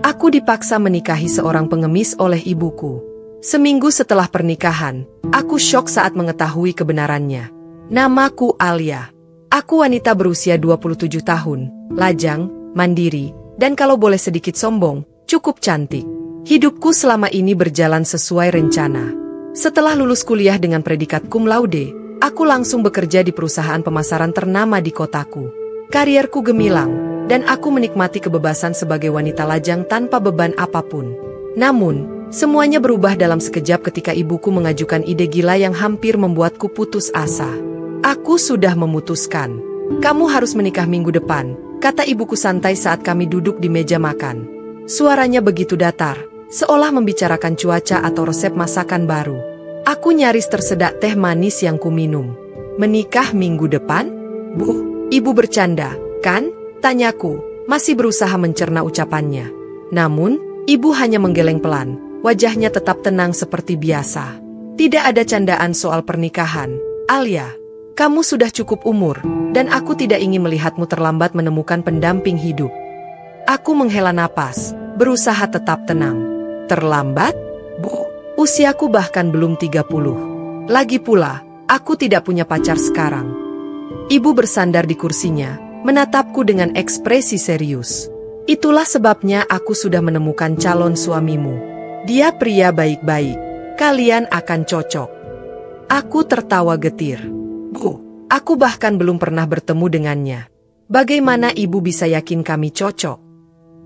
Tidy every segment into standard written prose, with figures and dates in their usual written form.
Aku dipaksa menikahi seorang pengemis oleh ibuku. Seminggu setelah pernikahan, aku syok saat mengetahui kebenarannya. Namaku Alia. Aku wanita berusia 27 tahun, lajang, mandiri, dan kalau boleh sedikit sombong, cukup cantik. Hidupku selama ini berjalan sesuai rencana. Setelah lulus kuliah dengan predikat cum laude, aku langsung bekerja di perusahaan pemasaran ternama di kotaku. Karierku gemilang, dan aku menikmati kebebasan sebagai wanita lajang tanpa beban apapun. Namun, semuanya berubah dalam sekejap ketika ibuku mengajukan ide gila yang hampir membuatku putus asa. Aku sudah memutuskan. Kamu harus menikah minggu depan, kata ibuku santai saat kami duduk di meja makan. Suaranya begitu datar, seolah membicarakan cuaca atau resep masakan baru. Aku nyaris tersedak teh manis yang kuminum. Menikah minggu depan? Bu, ibu bercanda, kan? Tanyaku, masih berusaha mencerna ucapannya. Namun, ibu hanya menggeleng pelan, wajahnya tetap tenang seperti biasa. Tidak ada candaan soal pernikahan. Alia, kamu sudah cukup umur, dan aku tidak ingin melihatmu terlambat menemukan pendamping hidup. Aku menghela napas, berusaha tetap tenang. Terlambat? Bu, usiaku bahkan belum 30. Lagi pula, aku tidak punya pacar sekarang. Ibu bersandar di kursinya, menatapku dengan ekspresi serius. Itulah sebabnya aku sudah menemukan calon suamimu. Dia pria baik-baik. Kalian akan cocok. Aku tertawa getir. Bu, aku bahkan belum pernah bertemu dengannya. Bagaimana ibu bisa yakin kami cocok?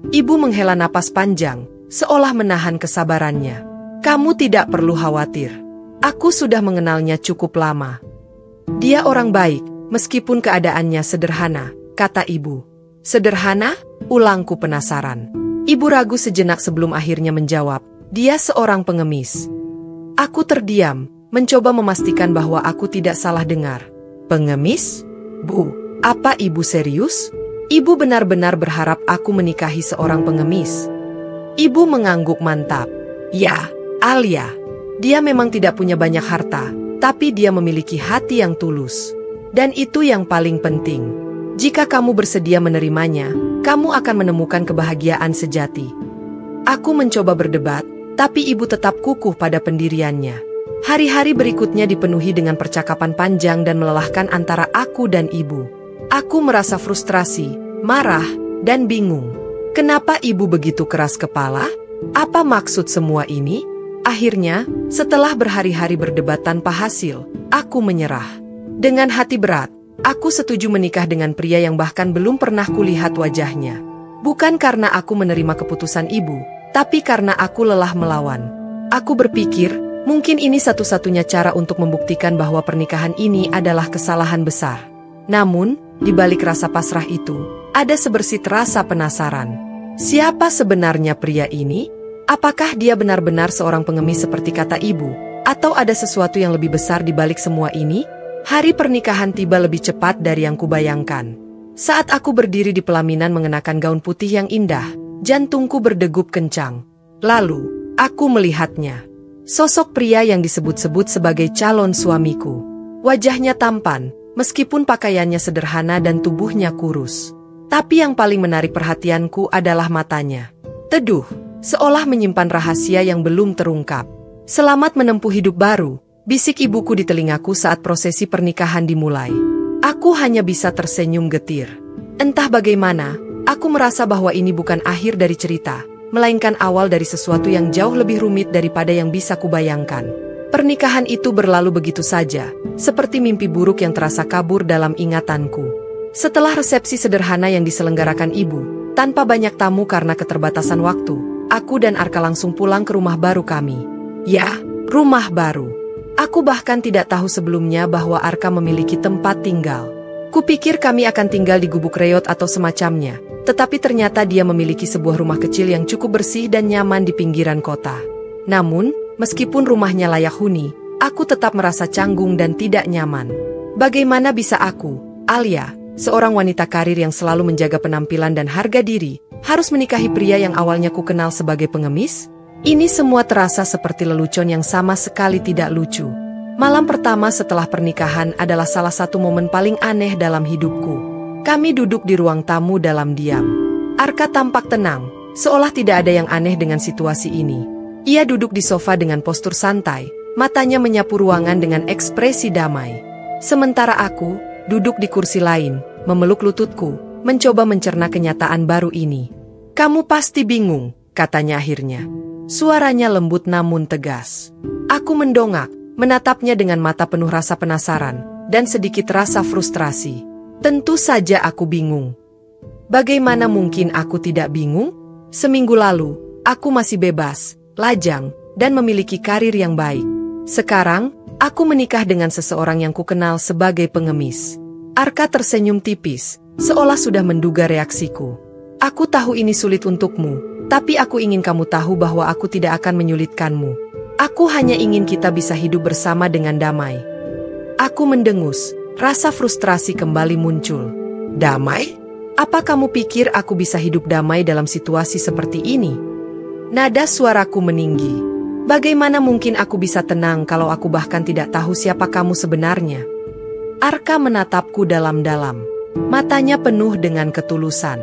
Ibu menghela napas panjang, seolah menahan kesabarannya. Kamu tidak perlu khawatir. Aku sudah mengenalnya cukup lama. Dia orang baik, meskipun keadaannya sederhana, kata ibu. Sederhana? Ulangku penasaran. Ibu ragu sejenak sebelum akhirnya menjawab, dia seorang pengemis. Aku terdiam, mencoba memastikan bahwa aku tidak salah dengar. Pengemis? Bu, apa ibu serius? Ibu benar-benar berharap aku menikahi seorang pengemis. Ibu mengangguk mantap. Ya, Alia. Dia memang tidak punya banyak harta, tapi dia memiliki hati yang tulus. Dan itu yang paling penting. Jika kamu bersedia menerimanya, kamu akan menemukan kebahagiaan sejati. Aku mencoba berdebat, tapi ibu tetap kukuh pada pendiriannya. Hari-hari berikutnya dipenuhi dengan percakapan panjang dan melelahkan antara aku dan ibu. Aku merasa frustrasi, marah, dan bingung. Kenapa ibu begitu keras kepala? Apa maksud semua ini? Akhirnya, setelah berhari-hari berdebat tanpa hasil, aku menyerah. Dengan hati berat, aku setuju menikah dengan pria yang bahkan belum pernah kulihat wajahnya. Bukan karena aku menerima keputusan ibu, tapi karena aku lelah melawan. Aku berpikir, mungkin ini satu-satunya cara untuk membuktikan bahwa pernikahan ini adalah kesalahan besar. Namun, di balik rasa pasrah itu, ada sebersit rasa penasaran. Siapa sebenarnya pria ini? Apakah dia benar-benar seorang pengemis seperti kata ibu? Atau ada sesuatu yang lebih besar di balik semua ini? Hari pernikahan tiba lebih cepat dari yang kubayangkan. Saat aku berdiri di pelaminan mengenakan gaun putih yang indah, jantungku berdegup kencang. Lalu, aku melihatnya. Sosok pria yang disebut-sebut sebagai calon suamiku. Wajahnya tampan, meskipun pakaiannya sederhana dan tubuhnya kurus. Tapi yang paling menarik perhatianku adalah matanya. Teduh, seolah menyimpan rahasia yang belum terungkap. Selamat menempuh hidup baru, bisik ibuku di telingaku saat prosesi pernikahan dimulai. Aku hanya bisa tersenyum getir. Entah bagaimana, aku merasa bahwa ini bukan akhir dari cerita, melainkan awal dari sesuatu yang jauh lebih rumit daripada yang bisa kubayangkan. Pernikahan itu berlalu begitu saja, seperti mimpi buruk yang terasa kabur dalam ingatanku. Setelah resepsi sederhana yang diselenggarakan ibu, tanpa banyak tamu karena keterbatasan waktu, aku dan Arka langsung pulang ke rumah baru kami. Ya, rumah baru. Aku bahkan tidak tahu sebelumnya bahwa Arka memiliki tempat tinggal. Kupikir kami akan tinggal di gubuk reot atau semacamnya, tetapi ternyata dia memiliki sebuah rumah kecil yang cukup bersih dan nyaman di pinggiran kota. Namun, meskipun rumahnya layak huni, aku tetap merasa canggung dan tidak nyaman. Bagaimana bisa aku, Alia, seorang wanita karir yang selalu menjaga penampilan dan harga diri, harus menikahi pria yang awalnya ku kenal sebagai pengemis? Ini semua terasa seperti lelucon yang sama sekali tidak lucu. Malam pertama setelah pernikahan adalah salah satu momen paling aneh dalam hidupku. Kami duduk di ruang tamu dalam diam. Arka tampak tenang, seolah tidak ada yang aneh dengan situasi ini. Ia duduk di sofa dengan postur santai, matanya menyapu ruangan dengan ekspresi damai. Sementara aku, duduk di kursi lain, memeluk lututku, mencoba mencerna kenyataan baru ini. "Kamu pasti bingung," katanya akhirnya. Suaranya lembut namun tegas. Aku mendongak, menatapnya dengan mata penuh rasa penasaran, dan sedikit rasa frustrasi. Tentu saja aku bingung. Bagaimana mungkin aku tidak bingung? Seminggu lalu, aku masih bebas, lajang, dan memiliki karir yang baik. Sekarang, aku menikah dengan seseorang yang kukenal sebagai pengemis. Arka tersenyum tipis, seolah sudah menduga reaksiku. "Aku tahu ini sulit untukmu, tapi aku ingin kamu tahu bahwa aku tidak akan menyulitkanmu. Aku hanya ingin kita bisa hidup bersama dengan damai." Aku mendengus, rasa frustrasi kembali muncul. "Damai? Apa kamu pikir aku bisa hidup damai dalam situasi seperti ini?" Nada suaraku meninggi. "Bagaimana mungkin aku bisa tenang kalau aku bahkan tidak tahu siapa kamu sebenarnya?" Arka menatapku dalam-dalam. Matanya penuh dengan ketulusan.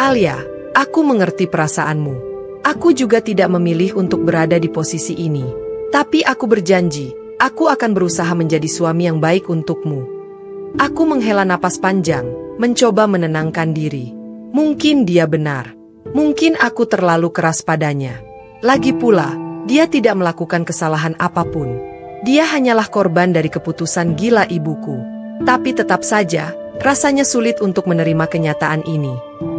"Alia, aku mengerti perasaanmu. Aku juga tidak memilih untuk berada di posisi ini. Tapi aku berjanji, aku akan berusaha menjadi suami yang baik untukmu." Aku menghela napas panjang, mencoba menenangkan diri. Mungkin dia benar. Mungkin aku terlalu keras padanya. Lagi pula, dia tidak melakukan kesalahan apapun. Dia hanyalah korban dari keputusan gila ibuku. Tapi tetap saja, rasanya sulit untuk menerima kenyataan ini.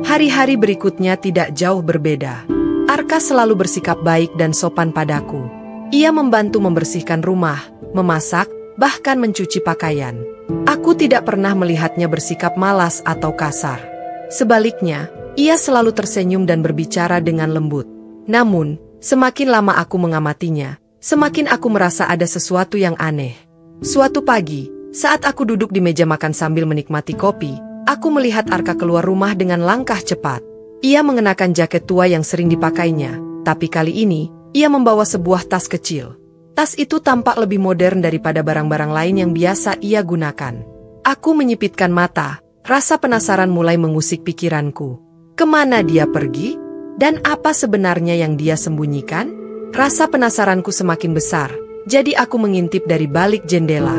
Hari-hari berikutnya tidak jauh berbeda. Arka selalu bersikap baik dan sopan padaku. Ia membantu membersihkan rumah, memasak, bahkan mencuci pakaian. Aku tidak pernah melihatnya bersikap malas atau kasar. Sebaliknya, ia selalu tersenyum dan berbicara dengan lembut. Namun, semakin lama aku mengamatinya, semakin aku merasa ada sesuatu yang aneh. Suatu pagi, saat aku duduk di meja makan sambil menikmati kopi, aku melihat Arka keluar rumah dengan langkah cepat. Ia mengenakan jaket tua yang sering dipakainya, tapi kali ini, ia membawa sebuah tas kecil. Tas itu tampak lebih modern daripada barang-barang lain yang biasa ia gunakan. Aku menyipitkan mata, rasa penasaran mulai mengusik pikiranku. Kemana dia pergi? Dan apa sebenarnya yang dia sembunyikan? Rasa penasaranku semakin besar, jadi aku mengintip dari balik jendela.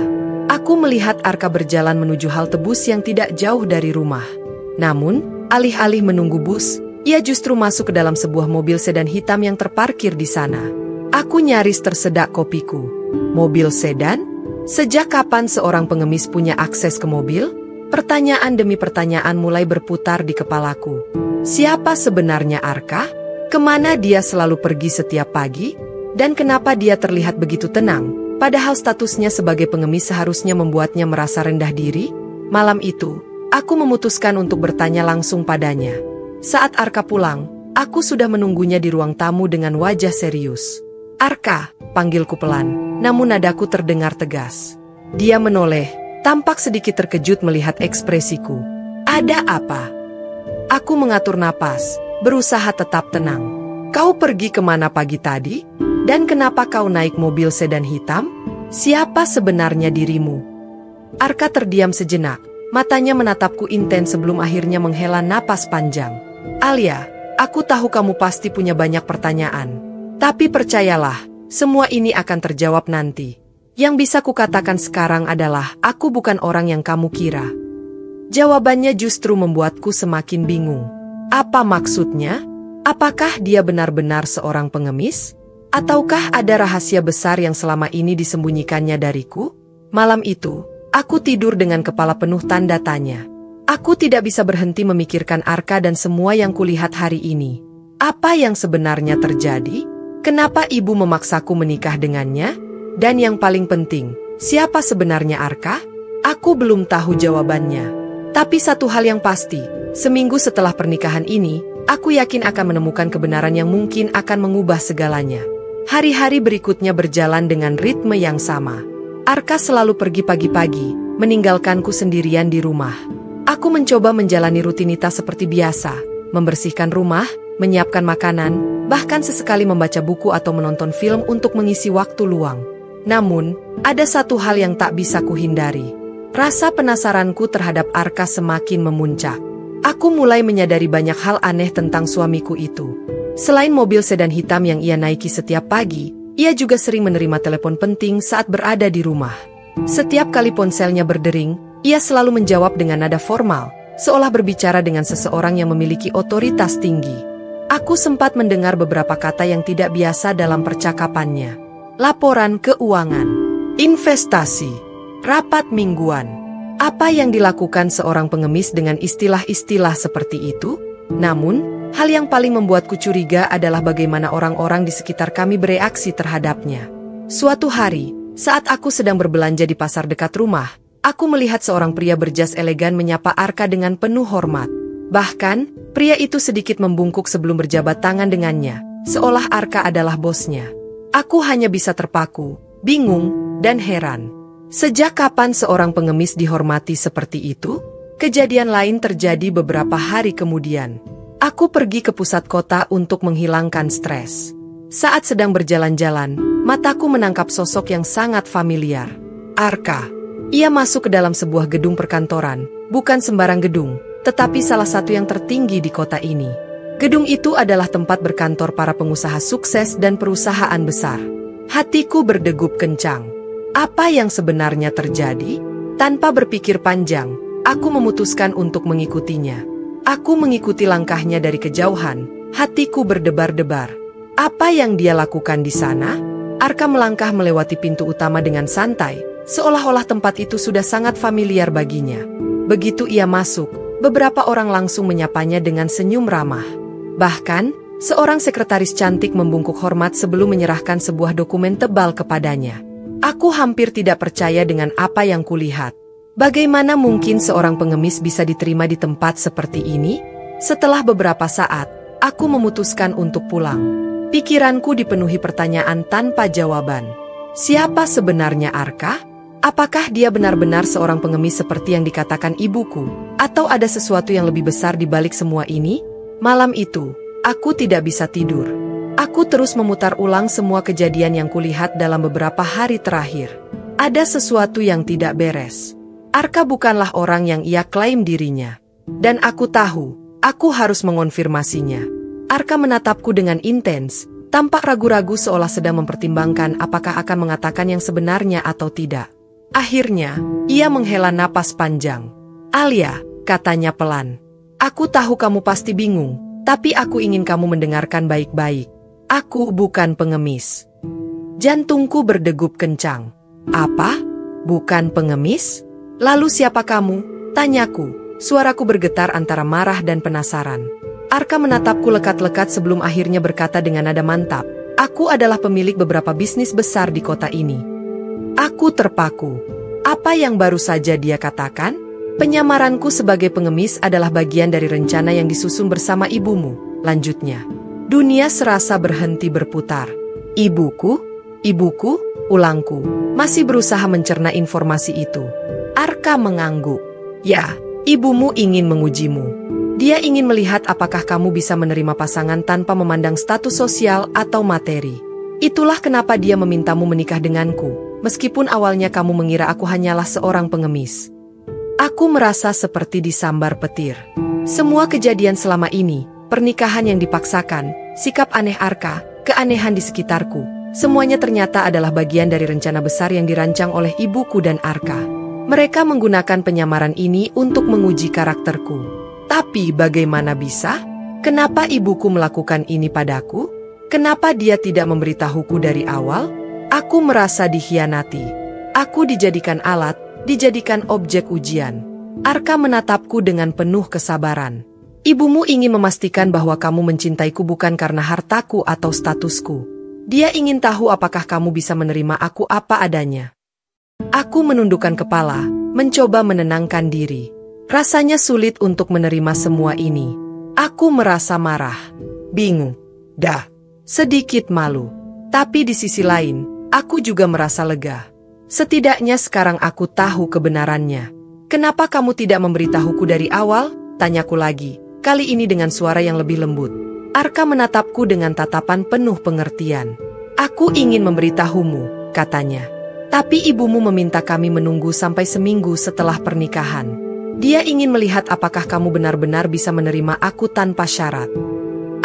Aku melihat Arka berjalan menuju halte bus yang tidak jauh dari rumah. Namun, alih-alih menunggu bus, ia justru masuk ke dalam sebuah mobil sedan hitam yang terparkir di sana. Aku nyaris tersedak kopiku. Mobil sedan? Sejak kapan seorang pengemis punya akses ke mobil? Pertanyaan demi pertanyaan mulai berputar di kepalaku. Siapa sebenarnya Arka? Kemana dia selalu pergi setiap pagi? Dan kenapa dia terlihat begitu tenang, padahal statusnya sebagai pengemis seharusnya membuatnya merasa rendah diri? Malam itu, aku memutuskan untuk bertanya langsung padanya. Saat Arka pulang, aku sudah menunggunya di ruang tamu dengan wajah serius. "Arka," panggilku pelan, namun nadaku terdengar tegas. Dia menoleh, tampak sedikit terkejut melihat ekspresiku. "Ada apa?" Aku mengatur napas, berusaha tetap tenang. "Kau pergi kemana pagi tadi? Dan kenapa kau naik mobil sedan hitam? Siapa sebenarnya dirimu?" Arka terdiam sejenak, matanya menatapku intens sebelum akhirnya menghela napas panjang. "Alia, aku tahu kamu pasti punya banyak pertanyaan. Tapi percayalah, semua ini akan terjawab nanti. Yang bisa kukatakan sekarang adalah, aku bukan orang yang kamu kira." Jawabannya justru membuatku semakin bingung. Apa maksudnya? Apakah dia benar-benar seorang pengemis? Ataukah ada rahasia besar yang selama ini disembunyikannya dariku? Malam itu, aku tidur dengan kepala penuh tanda tanya. Aku tidak bisa berhenti memikirkan Arka dan semua yang kulihat hari ini. Apa yang sebenarnya terjadi? Kenapa ibu memaksaku menikah dengannya? Dan yang paling penting, siapa sebenarnya Arka? Aku belum tahu jawabannya. Tapi satu hal yang pasti, seminggu setelah pernikahan ini, aku yakin akan menemukan kebenaran yang mungkin akan mengubah segalanya. Hari-hari berikutnya berjalan dengan ritme yang sama. Arka selalu pergi pagi-pagi, meninggalkanku sendirian di rumah. Aku mencoba menjalani rutinitas seperti biasa, membersihkan rumah, menyiapkan makanan, bahkan sesekali membaca buku atau menonton film untuk mengisi waktu luang. Namun, ada satu hal yang tak bisa kuhindari. Rasa penasaranku terhadap Arka semakin memuncak. Aku mulai menyadari banyak hal aneh tentang suamiku itu. Selain mobil sedan hitam yang ia naiki setiap pagi, ia juga sering menerima telepon penting saat berada di rumah. Setiap kali ponselnya berdering, ia selalu menjawab dengan nada formal, seolah berbicara dengan seseorang yang memiliki otoritas tinggi. Aku sempat mendengar beberapa kata yang tidak biasa dalam percakapannya. Laporan keuangan, investasi, rapat mingguan. Apa yang dilakukan seorang pengemis dengan istilah-istilah seperti itu? Namun, hal yang paling membuatku curiga adalah bagaimana orang-orang di sekitar kami bereaksi terhadapnya. Suatu hari, saat aku sedang berbelanja di pasar dekat rumah, aku melihat seorang pria berjas elegan menyapa Arka dengan penuh hormat. Bahkan, pria itu sedikit membungkuk sebelum berjabat tangan dengannya, seolah Arka adalah bosnya. Aku hanya bisa terpaku, bingung, dan heran. Sejak kapan seorang pengemis dihormati seperti itu? Kejadian lain terjadi beberapa hari kemudian. Aku pergi ke pusat kota untuk menghilangkan stres. Saat sedang berjalan-jalan, mataku menangkap sosok yang sangat familiar. Arka. Ia masuk ke dalam sebuah gedung perkantoran, bukan sembarang gedung, tetapi salah satu yang tertinggi di kota ini. Gedung itu adalah tempat berkantor para pengusaha sukses dan perusahaan besar. Hatiku berdegup kencang. Apa yang sebenarnya terjadi? Tanpa berpikir panjang, aku memutuskan untuk mengikutinya. Aku mengikuti langkahnya dari kejauhan, hatiku berdebar-debar. Apa yang dia lakukan di sana? Arka melangkah melewati pintu utama dengan santai, seolah-olah tempat itu sudah sangat familiar baginya. Begitu ia masuk, beberapa orang langsung menyapanya dengan senyum ramah. Bahkan, seorang sekretaris cantik membungkuk hormat sebelum menyerahkan sebuah dokumen tebal kepadanya. Aku hampir tidak percaya dengan apa yang kulihat. Bagaimana mungkin seorang pengemis bisa diterima di tempat seperti ini? Setelah beberapa saat, aku memutuskan untuk pulang. Pikiranku dipenuhi pertanyaan tanpa jawaban. Siapa sebenarnya Arka? Apakah dia benar-benar seorang pengemis seperti yang dikatakan ibuku? Atau ada sesuatu yang lebih besar di balik semua ini? Malam itu, aku tidak bisa tidur. Aku terus memutar ulang semua kejadian yang kulihat dalam beberapa hari terakhir. Ada sesuatu yang tidak beres. Arka bukanlah orang yang ia klaim dirinya. Dan aku tahu, aku harus mengonfirmasinya. Arka menatapku dengan intens, tampak ragu-ragu seolah sedang mempertimbangkan apakah akan mengatakan yang sebenarnya atau tidak. Akhirnya, ia menghela napas panjang. Alia, katanya pelan. Aku tahu kamu pasti bingung, tapi aku ingin kamu mendengarkan baik-baik. Aku bukan pengemis. Jantungku berdegup kencang. Apa? Bukan pengemis? Lalu siapa kamu? Tanyaku. Suaraku bergetar antara marah dan penasaran. Arka menatapku lekat-lekat sebelum akhirnya berkata dengan nada mantap. Aku adalah pemilik beberapa bisnis besar di kota ini. Aku terpaku. Apa yang baru saja dia katakan? Penyamaranku sebagai pengemis adalah bagian dari rencana yang disusun bersama ibumu, lanjutnya. Dunia serasa berhenti berputar. Ibuku? Ibuku? Ulangku. Masih berusaha mencerna informasi itu. Arka mengangguk. Ya, ibumu ingin mengujimu. Dia ingin melihat apakah kamu bisa menerima pasangan tanpa memandang status sosial atau materi. Itulah kenapa dia memintamu menikah denganku, meskipun awalnya kamu mengira aku hanyalah seorang pengemis. Aku merasa seperti disambar petir. Semua kejadian selama ini, pernikahan yang dipaksakan, sikap aneh Arka, keanehan di sekitarku, semuanya ternyata adalah bagian dari rencana besar yang dirancang oleh ibuku dan Arka. Mereka menggunakan penyamaran ini untuk menguji karakterku. Tapi bagaimana bisa? Kenapa ibuku melakukan ini padaku? Kenapa dia tidak memberitahuku dari awal? Aku merasa dikhianati. Aku dijadikan alat, dijadikan objek ujian. Arka menatapku dengan penuh kesabaran. Ibumu ingin memastikan bahwa kamu mencintaiku bukan karena hartaku atau statusku. Dia ingin tahu apakah kamu bisa menerima aku apa adanya. Aku menundukkan kepala, mencoba menenangkan diri. Rasanya sulit untuk menerima semua ini. Aku merasa marah, bingung, sedikit malu. Tapi di sisi lain, aku juga merasa lega. Setidaknya sekarang aku tahu kebenarannya. Kenapa kamu tidak memberitahuku dari awal? Tanyaku lagi, kali ini dengan suara yang lebih lembut. Arka menatapku dengan tatapan penuh pengertian. Aku ingin memberitahumu, katanya. Tapi ibumu meminta kami menunggu sampai seminggu setelah pernikahan. Dia ingin melihat apakah kamu benar-benar bisa menerima aku tanpa syarat.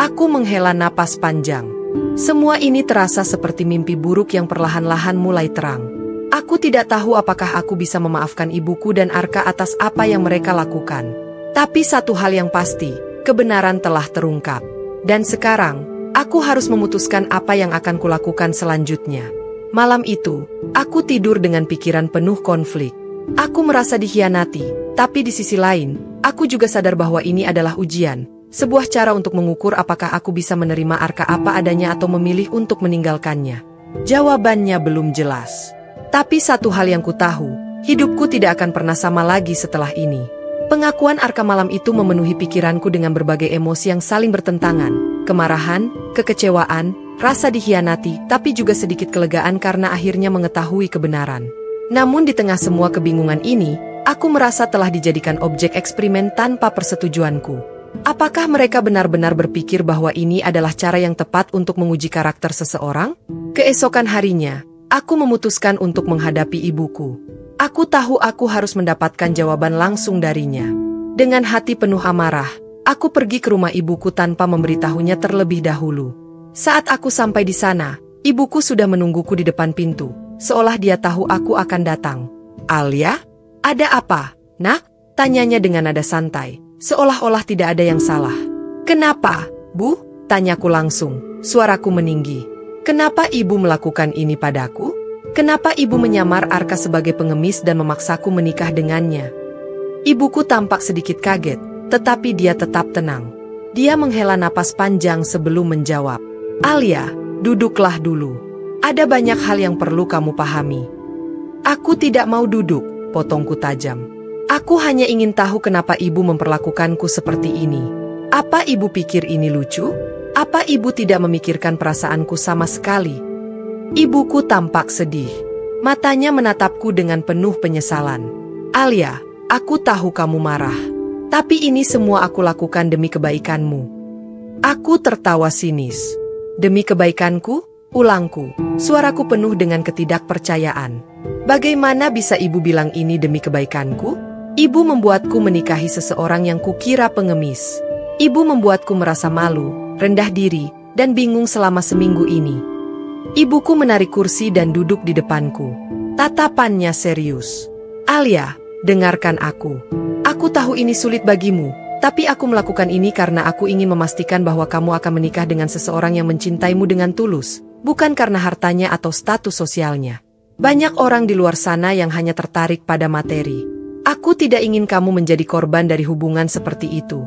Aku menghela napas panjang. Semua ini terasa seperti mimpi buruk yang perlahan-lahan mulai terang. Aku tidak tahu apakah aku bisa memaafkan ibuku dan Arka atas apa yang mereka lakukan. Tapi satu hal yang pasti, kebenaran telah terungkap. Dan sekarang, aku harus memutuskan apa yang akan kulakukan selanjutnya. Malam itu, aku tidur dengan pikiran penuh konflik. Aku merasa dikhianati, tapi di sisi lain, aku juga sadar bahwa ini adalah ujian. Sebuah cara untuk mengukur apakah aku bisa menerima Arka apa adanya atau memilih untuk meninggalkannya. Jawabannya belum jelas. Tapi satu hal yang ku tahu, hidupku tidak akan pernah sama lagi setelah ini. Pengakuan Arka malam itu memenuhi pikiranku dengan berbagai emosi yang saling bertentangan. Kemarahan, kekecewaan, rasa dikhianati, tapi juga sedikit kelegaan karena akhirnya mengetahui kebenaran. Namun di tengah semua kebingungan ini, aku merasa telah dijadikan objek eksperimen tanpa persetujuanku. Apakah mereka benar-benar berpikir bahwa ini adalah cara yang tepat untuk menguji karakter seseorang? Keesokan harinya, aku memutuskan untuk menghadapi ibuku. Aku tahu aku harus mendapatkan jawaban langsung darinya. Dengan hati penuh amarah, aku pergi ke rumah ibuku tanpa memberitahunya terlebih dahulu. Saat aku sampai di sana, ibuku sudah menungguku di depan pintu, seolah dia tahu aku akan datang. "Alia, ada apa, Nak?" tanyanya dengan nada santai. Seolah-olah tidak ada yang salah. "Kenapa, Bu?" tanyaku langsung, suaraku meninggi. "Kenapa ibu melakukan ini padaku? Kenapa ibu menyamar Arka sebagai pengemis dan memaksaku menikah dengannya?" Ibuku tampak sedikit kaget, tetapi dia tetap tenang. Dia menghela napas panjang sebelum menjawab. "Alia, duduklah dulu. Ada banyak hal yang perlu kamu pahami." "Aku tidak mau duduk," potongku tajam. "Aku hanya ingin tahu kenapa ibu memperlakukanku seperti ini. Apa ibu pikir ini lucu? Apa ibu tidak memikirkan perasaanku sama sekali?" Ibuku tampak sedih. Matanya menatapku dengan penuh penyesalan. "Alia, aku tahu kamu marah. Tapi ini semua aku lakukan demi kebaikanmu." Aku tertawa sinis. "Demi kebaikanku?" ulangku, suaraku penuh dengan ketidakpercayaan. "Bagaimana bisa ibu bilang ini demi kebaikanku? Ibu membuatku menikahi seseorang yang kukira pengemis. Ibu membuatku merasa malu, rendah diri, dan bingung selama seminggu ini." Ibuku menarik kursi dan duduk di depanku. Tatapannya serius. "Alia, dengarkan aku. Aku tahu ini sulit bagimu, tapi aku melakukan ini karena aku ingin memastikan bahwa kamu akan menikah dengan seseorang yang mencintaimu dengan tulus, bukan karena hartanya atau status sosialnya. Banyak orang di luar sana yang hanya tertarik pada materi. Aku tidak ingin kamu menjadi korban dari hubungan seperti itu."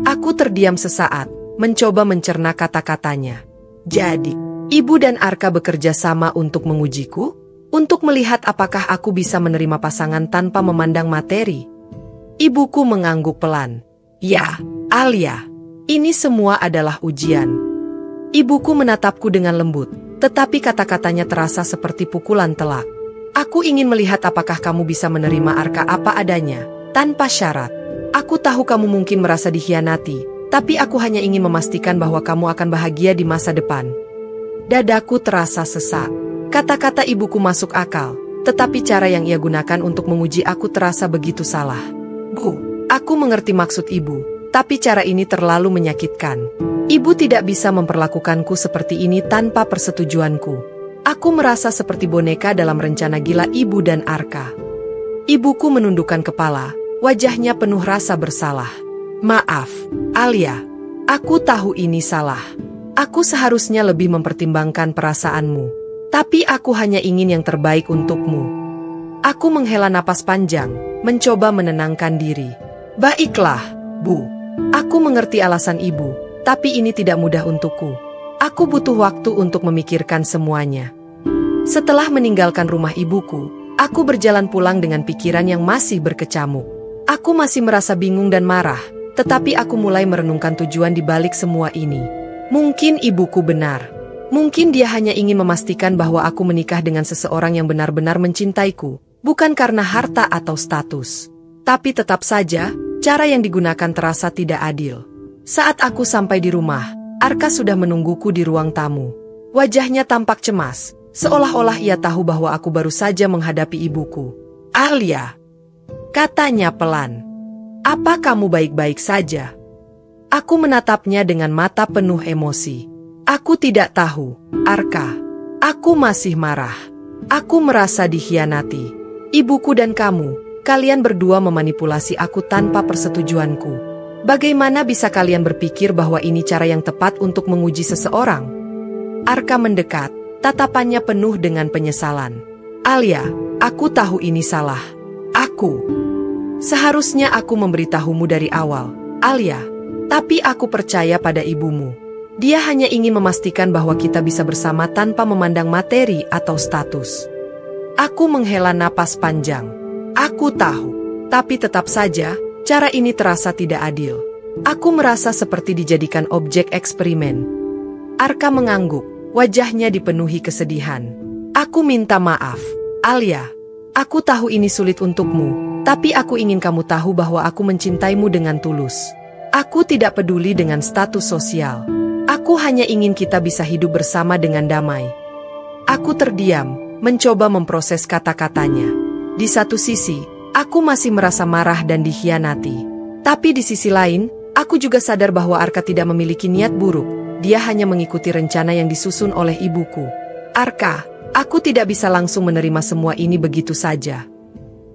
Aku terdiam sesaat, mencoba mencerna kata-katanya. "Jadi, ibu dan Arka bekerja sama untuk mengujiku? Untuk melihat apakah aku bisa menerima pasangan tanpa memandang materi?" Ibuku mengangguk pelan. "Ya, Alia, ini semua adalah ujian." Ibuku menatapku dengan lembut, tetapi kata-katanya terasa seperti pukulan telak. "Aku ingin melihat apakah kamu bisa menerima Arka apa adanya, tanpa syarat. Aku tahu kamu mungkin merasa dikhianati, tapi aku hanya ingin memastikan bahwa kamu akan bahagia di masa depan." Dadaku terasa sesak. Kata-kata ibuku masuk akal, tetapi cara yang ia gunakan untuk menguji aku terasa begitu salah. "Bu, aku mengerti maksud ibu, tapi cara ini terlalu menyakitkan. Ibu tidak bisa memperlakukanku seperti ini tanpa persetujuanku. Aku merasa seperti boneka dalam rencana gila ibu dan Arka." Ibuku menundukkan kepala, wajahnya penuh rasa bersalah. "Maaf, Alia. Aku tahu ini salah. Aku seharusnya lebih mempertimbangkan perasaanmu. Tapi aku hanya ingin yang terbaik untukmu." Aku menghela napas panjang, mencoba menenangkan diri. "Baiklah, Bu. Aku mengerti alasan ibu, tapi ini tidak mudah untukku. Aku butuh waktu untuk memikirkan semuanya." Setelah meninggalkan rumah ibuku, aku berjalan pulang dengan pikiran yang masih berkecamuk. Aku masih merasa bingung dan marah, tetapi aku mulai merenungkan tujuan di balik semua ini. Mungkin ibuku benar. Mungkin dia hanya ingin memastikan bahwa aku menikah dengan seseorang yang benar-benar mencintaiku, bukan karena harta atau status. Tapi tetap saja, cara yang digunakan terasa tidak adil. Saat aku sampai di rumah, Arka sudah menungguku di ruang tamu. Wajahnya tampak cemas, seolah-olah ia tahu bahwa aku baru saja menghadapi ibuku. "Alia," katanya pelan. "Apa kamu baik-baik saja?" Aku menatapnya dengan mata penuh emosi. Aku tidak tahu, Arka. Aku masih marah. Aku merasa dikhianati. Ibuku dan kamu, kalian berdua memanipulasi aku tanpa persetujuanku. Bagaimana bisa kalian berpikir bahwa ini cara yang tepat untuk menguji seseorang? Arka mendekat, tatapannya penuh dengan penyesalan. Alia, aku tahu ini salah. Seharusnya aku memberitahumu dari awal, Alia. Tapi aku percaya pada ibumu. Dia hanya ingin memastikan bahwa kita bisa bersama tanpa memandang materi atau status. Aku menghela napas panjang. Aku tahu, tapi tetap saja, cara ini terasa tidak adil. Aku merasa seperti dijadikan objek eksperimen. Arka mengangguk, wajahnya dipenuhi kesedihan. Aku minta maaf, Alia. Aku tahu ini sulit untukmu. Tapi aku ingin kamu tahu bahwa aku mencintaimu dengan tulus. Aku tidak peduli dengan status sosial. Aku hanya ingin kita bisa hidup bersama dengan damai. Aku terdiam, mencoba memproses kata-katanya. Di satu sisi, aku masih merasa marah dan dikhianati. Tapi di sisi lain, aku juga sadar bahwa Arka tidak memiliki niat buruk. Dia hanya mengikuti rencana yang disusun oleh ibuku. Arka, aku tidak bisa langsung menerima semua ini begitu saja.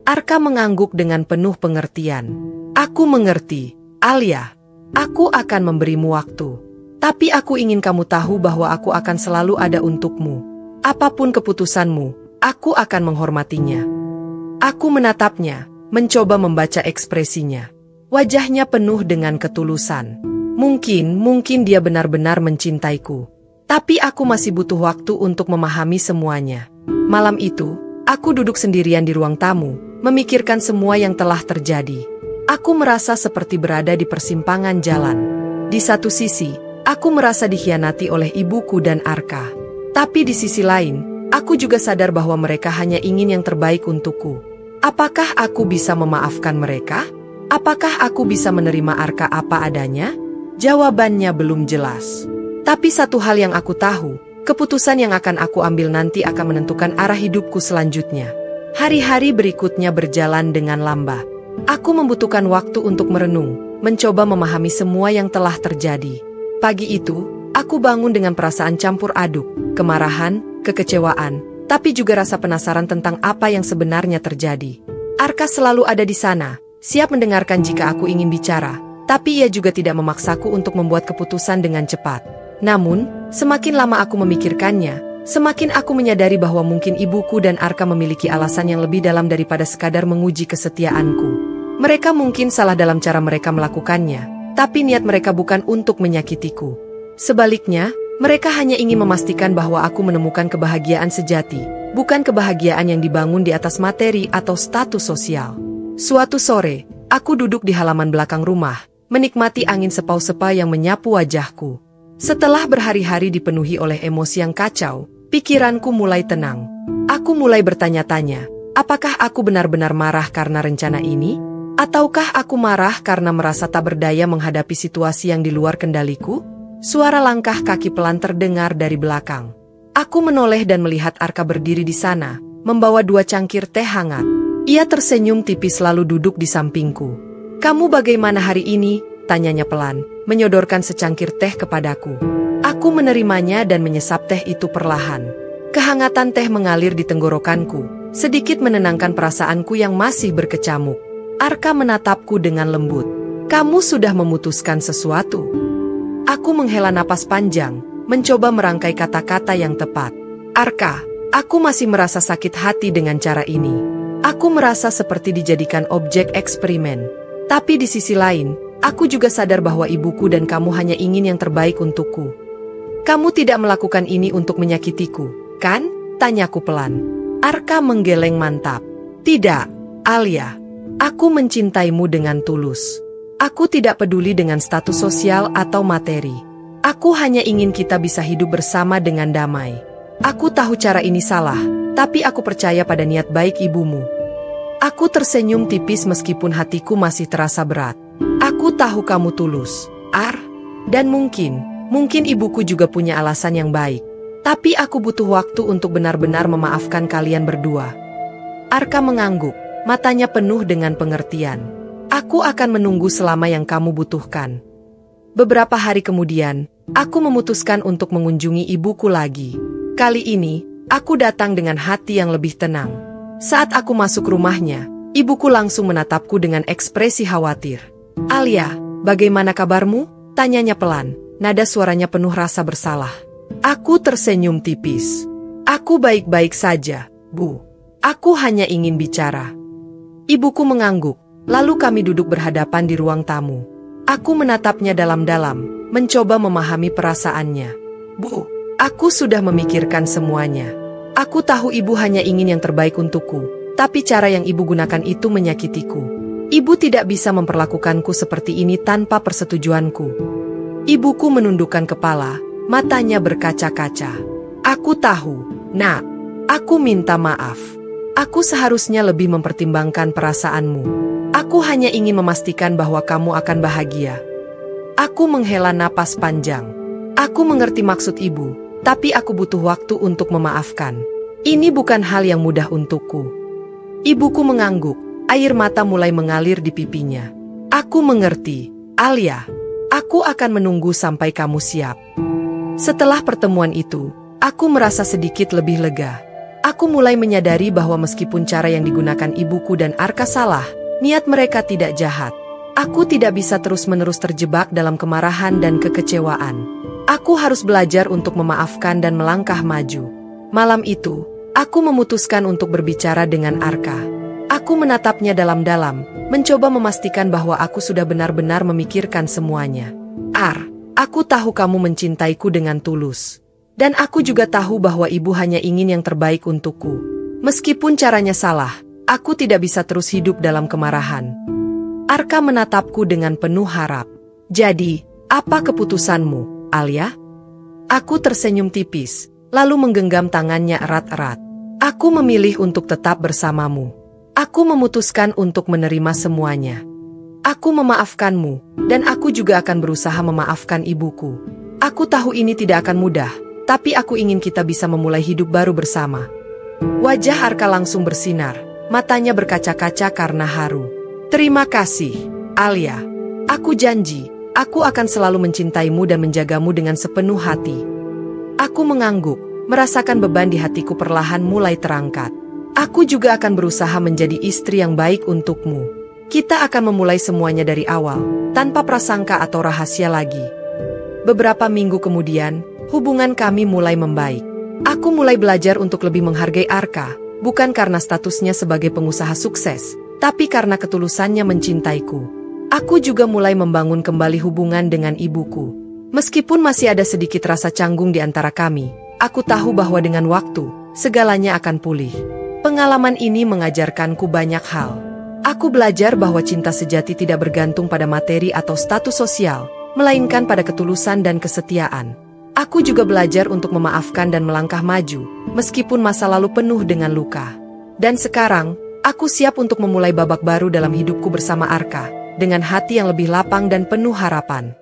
Arka mengangguk dengan penuh pengertian. Aku mengerti, Alia. Aku akan memberimu waktu. Tapi aku ingin kamu tahu bahwa aku akan selalu ada untukmu. Apapun keputusanmu, aku akan menghormatinya. Aku menatapnya, mencoba membaca ekspresinya. Wajahnya penuh dengan ketulusan. Mungkin dia benar-benar mencintaiku. Tapi aku masih butuh waktu untuk memahami semuanya. Malam itu, aku duduk sendirian di ruang tamu, memikirkan semua yang telah terjadi. Aku merasa seperti berada di persimpangan jalan. Di satu sisi, aku merasa dikhianati oleh ibuku dan Arka. Tapi di sisi lain, aku juga sadar bahwa mereka hanya ingin yang terbaik untukku. Apakah aku bisa memaafkan mereka? Apakah aku bisa menerima Arka apa adanya? Jawabannya belum jelas. Tapi satu hal yang aku tahu, keputusan yang akan aku ambil nanti akan menentukan arah hidupku selanjutnya. Hari-hari berikutnya berjalan dengan lambat. Aku membutuhkan waktu untuk merenung, mencoba memahami semua yang telah terjadi. Pagi itu, aku bangun dengan perasaan campur aduk, kemarahan, kekecewaan, tapi juga rasa penasaran tentang apa yang sebenarnya terjadi. Arka selalu ada di sana, siap mendengarkan jika aku ingin bicara, tapi ia juga tidak memaksaku untuk membuat keputusan dengan cepat. Namun, semakin lama aku memikirkannya, semakin aku menyadari bahwa mungkin ibuku dan Arka memiliki alasan yang lebih dalam daripada sekadar menguji kesetiaanku. Mereka mungkin salah dalam cara mereka melakukannya, tapi niat mereka bukan untuk menyakitiku. Sebaliknya, mereka hanya ingin memastikan bahwa aku menemukan kebahagiaan sejati, bukan kebahagiaan yang dibangun di atas materi atau status sosial. Suatu sore, aku duduk di halaman belakang rumah, menikmati angin sepau-sepa yang menyapu wajahku. Setelah berhari-hari dipenuhi oleh emosi yang kacau, pikiranku mulai tenang. Aku mulai bertanya-tanya, apakah aku benar-benar marah karena rencana ini? Ataukah aku marah karena merasa tak berdaya menghadapi situasi yang di luar kendaliku? Suara langkah kaki pelan terdengar dari belakang. Aku menoleh dan melihat Arka berdiri di sana, membawa 2 cangkir teh hangat. Ia tersenyum tipis lalu duduk di sampingku. "Kamu bagaimana hari ini?" tanyanya pelan, menyodorkan secangkir teh kepadaku. Aku menerimanya dan menyesap teh itu perlahan. Kehangatan teh mengalir di tenggorokanku, sedikit menenangkan perasaanku yang masih berkecamuk. Arka menatapku dengan lembut. "Kamu sudah memutuskan sesuatu?" Aku menghela napas panjang, mencoba merangkai kata-kata yang tepat. "Arka, aku masih merasa sakit hati dengan cara ini. Aku merasa seperti dijadikan objek eksperimen. Tapi di sisi lain, aku juga sadar bahwa ibuku dan kamu hanya ingin yang terbaik untukku. Kamu tidak melakukan ini untuk menyakitiku, kan?" tanyaku pelan. Arka menggeleng mantap. "Tidak, Alia. Aku mencintaimu dengan tulus. Aku tidak peduli dengan status sosial atau materi. Aku hanya ingin kita bisa hidup bersama dengan damai. Aku tahu cara ini salah, tapi aku percaya pada niat baik ibumu." Aku tersenyum tipis meskipun hatiku masih terasa berat. "Aku tahu kamu tulus, Ar. Dan mungkin ibuku juga punya alasan yang baik. Tapi aku butuh waktu untuk benar-benar memaafkan kalian berdua." Arka mengangguk, matanya penuh dengan pengertian. "Aku akan menunggu selama yang kamu butuhkan." Beberapa hari kemudian, aku memutuskan untuk mengunjungi ibuku lagi. Kali ini, aku datang dengan hati yang lebih tenang. Saat aku masuk rumahnya, ibuku langsung menatapku dengan ekspresi khawatir. "Alia, bagaimana kabarmu?" tanyanya pelan, nada suaranya penuh rasa bersalah. Aku tersenyum tipis. "Aku baik-baik saja, Bu. Aku hanya ingin bicara." Ibuku mengangguk, lalu kami duduk berhadapan di ruang tamu. Aku menatapnya dalam-dalam, mencoba memahami perasaannya. "Bu, aku sudah memikirkan semuanya. Aku tahu ibu hanya ingin yang terbaik untukku, tapi cara yang ibu gunakan itu menyakitiku. Ibu tidak bisa memperlakukanku seperti ini tanpa persetujuanku." Ibuku menundukkan kepala, matanya berkaca-kaca. "Aku tahu, Nak. Aku minta maaf. Aku seharusnya lebih mempertimbangkan perasaanmu. Aku hanya ingin memastikan bahwa kamu akan bahagia." Aku menghela napas panjang. Aku mengerti maksud ibu, tapi aku butuh waktu untuk memaafkan. Ini bukan hal yang mudah untukku. Ibuku mengangguk, air mata mulai mengalir di pipinya. "Aku mengerti, Alia. Aku akan menunggu sampai kamu siap." Setelah pertemuan itu, aku merasa sedikit lebih lega. Aku mulai menyadari bahwa meskipun cara yang digunakan ibuku dan Arka salah, niat mereka tidak jahat. Aku tidak bisa terus-menerus terjebak dalam kemarahan dan kekecewaan. Aku harus belajar untuk memaafkan dan melangkah maju. Malam itu, aku memutuskan untuk berbicara dengan Arka. Aku menatapnya dalam-dalam, mencoba memastikan bahwa aku sudah benar-benar memikirkan semuanya. Aku tahu kamu mencintaiku dengan tulus. Dan aku juga tahu bahwa ibu hanya ingin yang terbaik untukku. Meskipun caranya salah, aku tidak bisa terus hidup dalam kemarahan." Arka menatapku dengan penuh harap. "Jadi, apa keputusanmu, Alia?" Aku tersenyum tipis, lalu menggenggam tangannya erat-erat. "Aku memilih untuk tetap bersamamu. Aku memutuskan untuk menerima semuanya. Aku memaafkanmu, dan aku juga akan berusaha memaafkan ibuku. Aku tahu ini tidak akan mudah, tapi aku ingin kita bisa memulai hidup baru bersama." Wajah Arka langsung bersinar, matanya berkaca-kaca karena haru. "Terima kasih, Alia. Aku janji, aku akan selalu mencintaimu dan menjagamu dengan sepenuh hati." Aku mengangguk, merasakan beban di hatiku perlahan mulai terangkat. "Aku juga akan berusaha menjadi istri yang baik untukmu. Kita akan memulai semuanya dari awal, tanpa prasangka atau rahasia lagi." Beberapa minggu kemudian, hubungan kami mulai membaik. Aku mulai belajar untuk lebih menghargai Arka, bukan karena statusnya sebagai pengusaha sukses, tapi karena ketulusannya mencintaiku. Aku juga mulai membangun kembali hubungan dengan ibuku. Meskipun masih ada sedikit rasa canggung di antara kami, aku tahu bahwa dengan waktu, segalanya akan pulih. Pengalaman ini mengajarkanku banyak hal. Aku belajar bahwa cinta sejati tidak bergantung pada materi atau status sosial, melainkan pada ketulusan dan kesetiaan. Aku juga belajar untuk memaafkan dan melangkah maju, meskipun masa lalu penuh dengan luka. Dan sekarang, aku siap untuk memulai babak baru dalam hidupku bersama Arka, dengan hati yang lebih lapang dan penuh harapan.